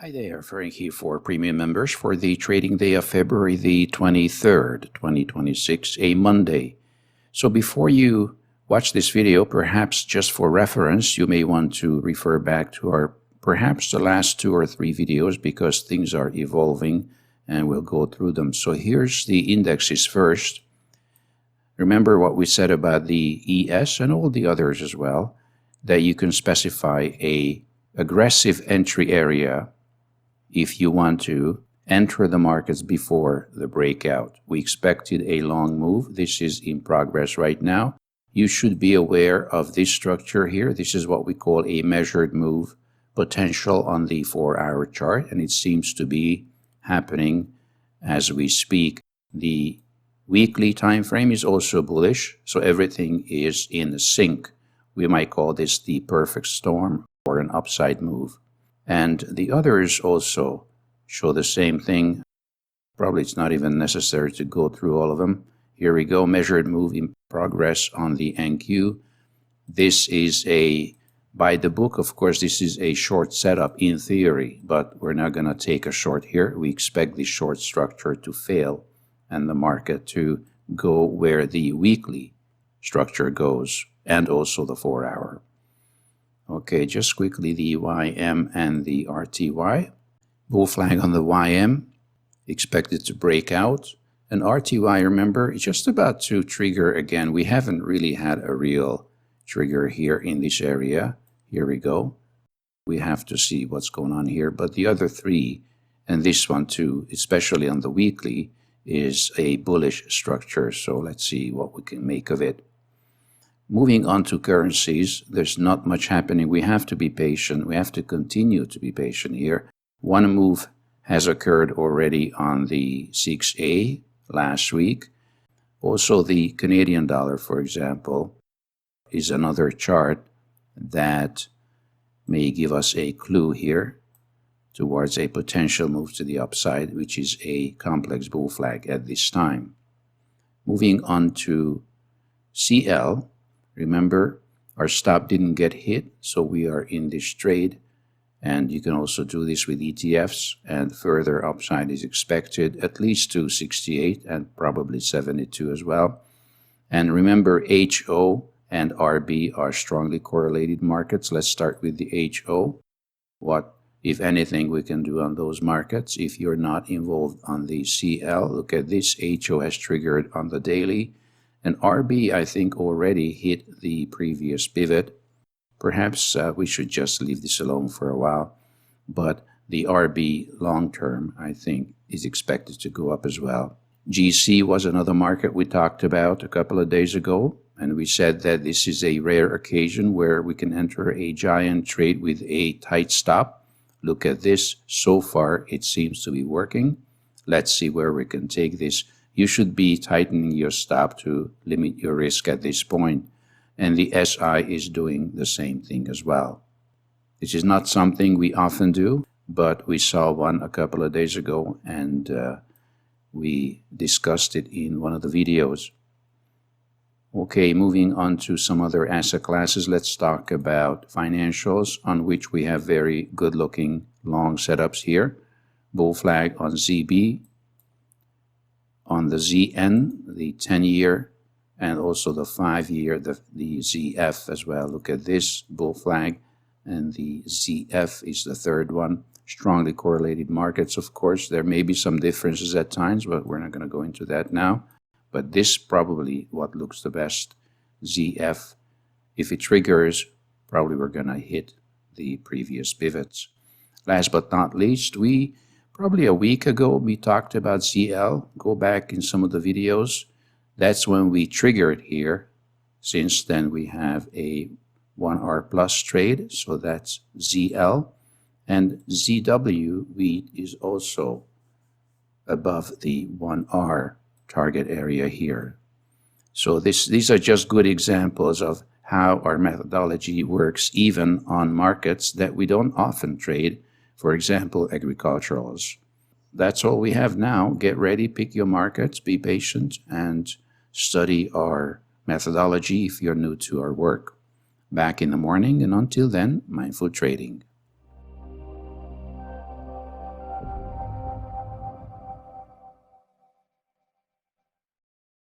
Hi there, Frank here for premium members for the trading day of February the 23rd, 2026, a Monday. So before you watch this video, perhaps just for reference, you may want to refer back to our perhaps the last 2 or 3 videos because things are evolving and we'll go through them. So here's the indexes first. Remember what we said about the ES and all the others as well, that you can specify a aggressive entry area if you want to enter the markets before the breakout. We expected a long move. This is in progress right now. You should be aware of this structure here. This is what we call a measured move potential on the 4-hour chart, and it seems to be happening as we speak. The weekly time frame is also bullish, so everything is in sync. We might call this the perfect storm or an upside move. And the others also show the same thing. Probably it's not even necessary to go through all of them. Here we go, measured move in progress on the NQ. This is by the book, of course, this is a short setup in theory, but we're not going to take a short here. We expect the short structure to fail and the market to go where the weekly structure goes and also the 4-hour. Okay, just quickly the YM and the RTY. Bull flag on the YM, expected to break out. And RTY, remember, it's just about to trigger again. We haven't really had a real trigger here in this area. Here we go. We have to see what's going on here. But the other three, and this one too, especially on the weekly, is a bullish structure. So let's see what we can make of it. Moving on to currencies, there's not much happening. We have to be patient. We have to continue to be patient here. One move has occurred already on the 6A last week. Also, the Canadian dollar, for example, is another chart that may give us a clue here towards a potential move to the upside, which is a complex bull flag at this time. Moving on to CL. Remember, our stop didn't get hit, so we are in this trade. And you can also do this with ETFs, and further upside is expected at least to 68 and probably 72 as well. And remember, HO and RB are strongly correlated markets. Let's start with the HO. What, if anything, we can do on those markets? If you're not involved on the CL, look at this. HO has triggered on the daily. And RB, I think, already hit the previous pivot. Perhaps we should just leave this alone for a while. But the RB long-term, I think, is expected to go up as well. GC was another market we talked about a couple of days ago. And we said that this is a rare occasion where we can enter a giant trade with a tight stop. Look at this. So far, it seems to be working. Let's see where we can take this. You should be tightening your stop to limit your risk at this point. And the SI is doing the same thing as well. This is not something we often do, but we saw one a couple of days ago and we discussed it in one of the videos. Okay, moving on to some other asset classes. Let's talk about financials, on which we have very good looking long setups here. Bull flag on ZB. On the ZN, the 10-year, and also the 5-year, the ZF as well. Look at this bull flag, and the ZF is the third one. Strongly correlated markets, of course. There may be some differences at times, but we're not going to go into that now. But this probably what looks the best. ZF, if it triggers, probably we're going to hit the previous pivots. Last but not least, probably a week ago, we talked about ZL. Go back in some of the videos. That's when we triggered here. Since then, we have a 1R plus trade. So that's ZL. And ZW is also above the 1R target area here. So these are just good examples of how our methodology works even on markets that we don't often trade. For example, agriculturals. That's all we have now. Get ready, pick your markets, be patient, and study our methodology if you're new to our work. Back in the morning, and until then, mindful trading.